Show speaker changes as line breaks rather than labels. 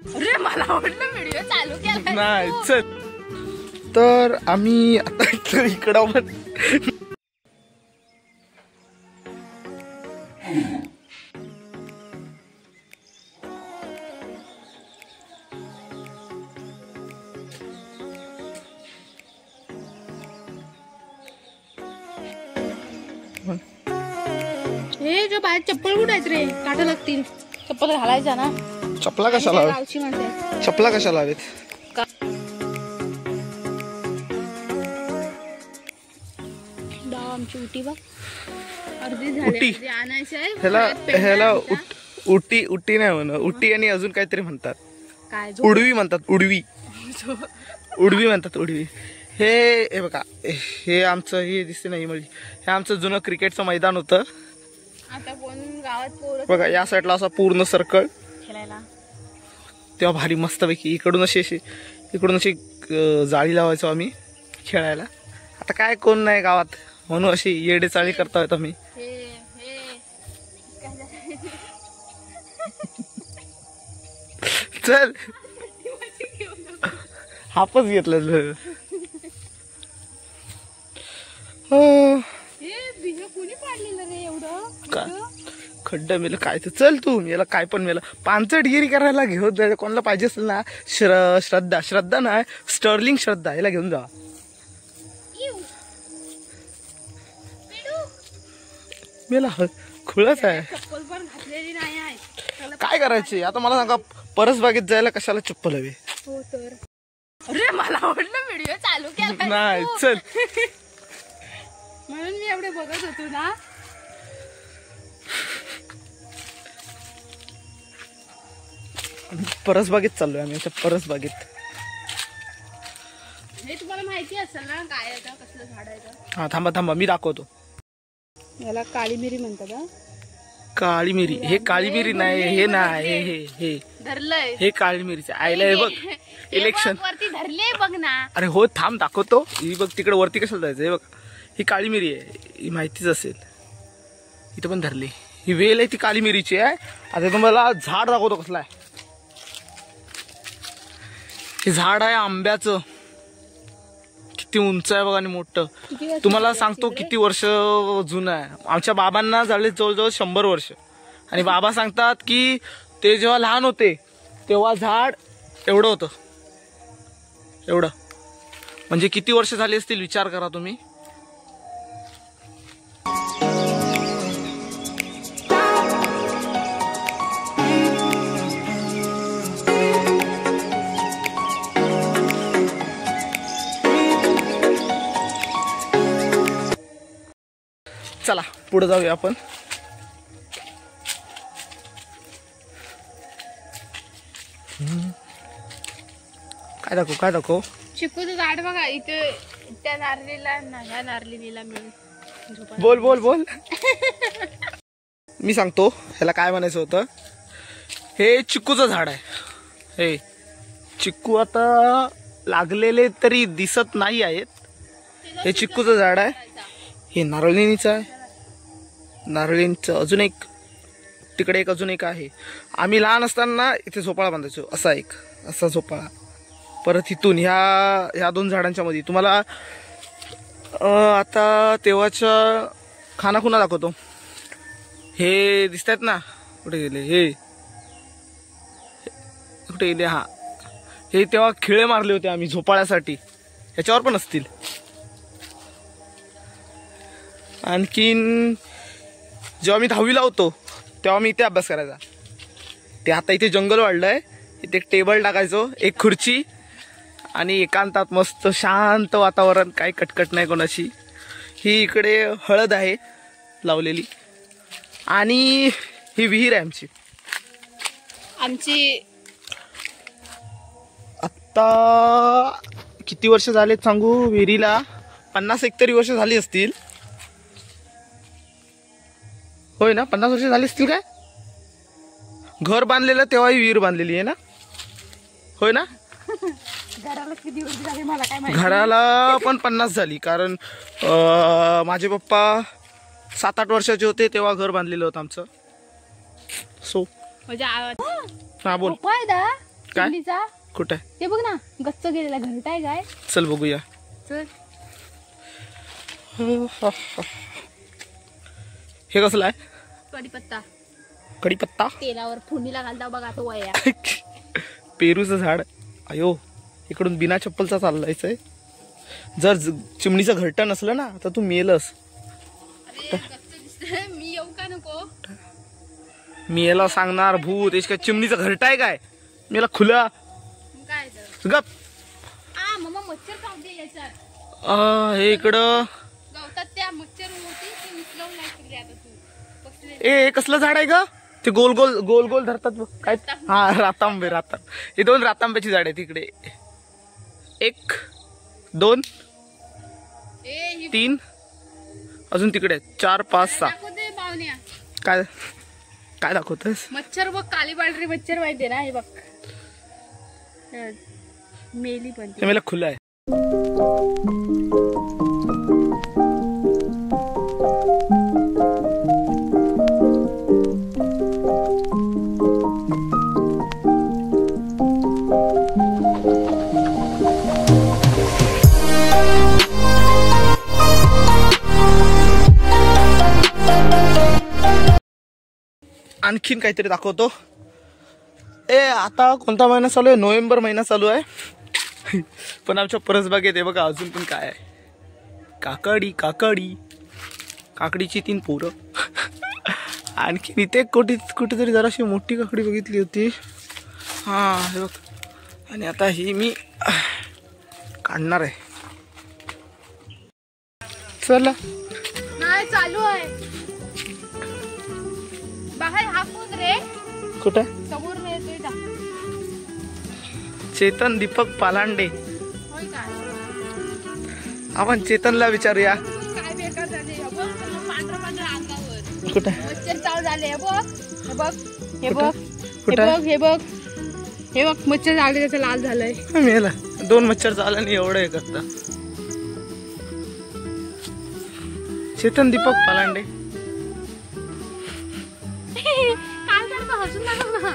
अरे मला आवडलं व्हिडिओ चालू केला
नाही चल. तर आम्ही आता इकडं
हे जो बाहेर चप्पल कुठे आहेत रे, काटा लागतील. चप्पल घालायचा ना.
चपला कशाला
गावची माणसं आहेत.
चपला कशाला हवेत.
आमची उटी बघ अर्धी झाली. आणायची आहे
ह्याला उटी उटी नाही म्हणत. उटी आणि अजून काहीतरी म्हणतात.
काय
उडवी म्हणतात. उडवी उडवी म्हणतात. उडवी. हे बघा हे आमचं हे दिसते नाही म्हणजे हे आमचं जुनं क्रिकेटचं मैदान होतं.
आता कोण गावात पोरं
बघा या साईडला असा पूर्ण सर्कल
खेळायला
तेव्हा भारी मस्तपैकी इकडून अशी जाळी लावायचो आम्ही खेळायला. आता काय कोण नाही गावात म्हणून अशी येडे चाळी करता येत आम्ही. चल हापच घेतलं. खड्डा मेलं काय तर. चल तू मेला काय पण मेला. पानचटगिरी करायला घेऊन जायचं कोणाला पाहिजे असेल ना. श्रद्धा नाही स्टर्लिंग श्रद्धा याला घेऊन जा. मेला खुळच आहे. काय करायचे आता मला सांगा. परसबागेत जायला कशाला चप्पल हवी.
हो तर. अरे मला आवडलं व्हिडिओ चालू केला
नाही चल.
म्हणून मी एवढे बघत होतो ना.
परसबागेत चाललोय आम्ही. परसबागेत
हे तुम्हाला माहिती असेल ना काय आहे कसलं झाड आहे.
हा थांबा मी दाखवतो.
याला काळी मिरी म्हणतात.
काळी मिरी. हे काळी मिरी नाही. हे नाही हे
धरलंय.
हे काळी मिरीचं आयला. हे बघ इलेक्शन
वरती धरले बघ ना.
अरे हो थांब दाखवतो. ही बघ तिकडे वरती कशाला जायचं. हे बघ ही काळी मिरी आहे. ही माहितीच असेल. इथं पण धरली. ही वेल आहे ती काळी मिरीची आहे. आता तुम्हाला झाड दाखवतो कसलं आहे. हे झाड आहे आंब्याचं. किती उंच आहे बघा आणि मोठं. तुम्हाला सांगतो किती वर्ष जुनं आहे. आमच्या बाबांना झाले जवळजवळ 100 वर्ष. आणि बाबा सांगतात की ते जेव्हा लहान होते तेव्हा झाड एवढं होतं. एवढं म्हणजे किती वर्ष झाली असतील विचार करा तुम्ही. चला पुढे जाऊया आपण. काय दाखव.
चिकूचं झाड बघा इथे. त्या नारळीला ह्या नारळीला मिळून.
बोल मी सांगतो ह्याला काय म्हणायचं होतं. हे चिकूचं झाड आहे. हे चिकू आता लागलेले तरी दिसत नाही आहेत. हे चिकूचं झाड आहे. हे नारळीचं आहे. नारळींचं अजून एक तिकडे एक अजून एक आहे. आम्ही लहान असताना इथे झोपाळा बांधायचो. असा झोपाळा. परत इथून ह्या 2 झाडांच्या मध्ये तुम्हाला आता तेव्हाच्या खानाखुणा दाखवतो. हे दिसतात ना. कुठे गेले हे. कुठे गेले. हा हे तेव्हा खिळे मारले होते आम्ही झोपाळ्यासाठी. ह्याच्यावर पण असतील. आणखीन जेव्हा मी 10वीला होतो तेव्हा मी इथे अभ्यास करायचा. ते आता इथे जंगल वाढलंय. इथे एक टेबल टाकायचो. एक खुर्ची आणि एकांतात मस्त शांत वातावरण. काही कटकट नाही कोणाची. ही इकडे हळद आहे लावलेली. आणि ही विहीर आहे आमची. आत्ता किती वर्ष झालेत सांगू विहिरीला. 50-1 तरी वर्ष झाली असतील. होय ना 50 वर्ष झाली असतील. काय घर बांधलेलं तेव्हा ही विहीर बांधलेली आहे ना. होय ना.
घराला किती वर्ष झाली मला काय माहिती.
घराला पण 50 झाली. कारण माझे पप्पा 7-8 वर्षाचे होते तेव्हा घर बांधलेलं होतं आमचं. सो
म्हणजे
हा बोल. काय?
चिमणीचा
कुठे?
ते बघ ना, गच्च गेलेला घरट आहे काय.
चल बघूया.
चल.
हे कसलं आहे?
कढीपत्ता.
कढीपत्ता.
तेलावर फोडणीला घालता बघा तो वया.
पेरूचं झाड. अयो, इकडून बिना चप्पलचा चाललायचंय. जर चिमणीचं घरटं नसलं ना तर तू मेलस.
अरे गच्च दिसतंय, मी येऊ का नको?
मी याला सांगणार भूत याच काय चिमणीचं घरटं आहे काय? मेला खुला
मग काय तर?
गप.
मम्मा मच्छर चावते याच्यात.
हे इकडं
गवतात त्या मच्छर होती ती उचलवून नाही तिकडे आता तू बसले.
ए कसलं झाड आहे ग? ते गोल गोल गोल गोल धरतात बघ. काय? हा, रातांबे. हे 2 रातांब्याची झाड आहे तिकडे. 1 2 3 अजून तिकडे 4 5 6.
दाखवते पाहुण्या.
काय काय दाखवतोस?
मच्छर बघ, काली पांढरी मच्छर माहितीये ना, हे बघ. मेली पण
ते मला खुलं आहे. आणखीन काहीतरी दाखवतो. आता कोणता महिना चालू आहे? नोव्हेंबर महिना चालू आहे. पण आमच्या परसबागेत आहे बघा अजून पण काय आहे. काकडीची 3 पोरं. आणखीन इथे कुठेतरी जराशी मोठी काकडी बघितली होती. हा हे बघ. आणि आता ही मी काढणार आहे. चला.
नाही चालू आहे बाहेर. हा कोण रे?
कुठे?
समोर येतोय जा.
चेतन दीपक पालांडे.
होय काय?
आपण चेतनला विचारूया.
काय बेकार झाले हे बघ, पांढरा पांढरा अंगावर
कुठे?
मच्छर चाव झाले. हे बघ, हे बघ, हे
कुठं?
बघ, हे
कुठं?
बघ, हे बघ, हे बघ, मच्छर चावले, त्याचं लाल झालंय.
मेला 2 मच्छर चावला नाही एवढं हे करता. चेतन दीपक पालांडे.
काय करतो? हसून दाखव ना.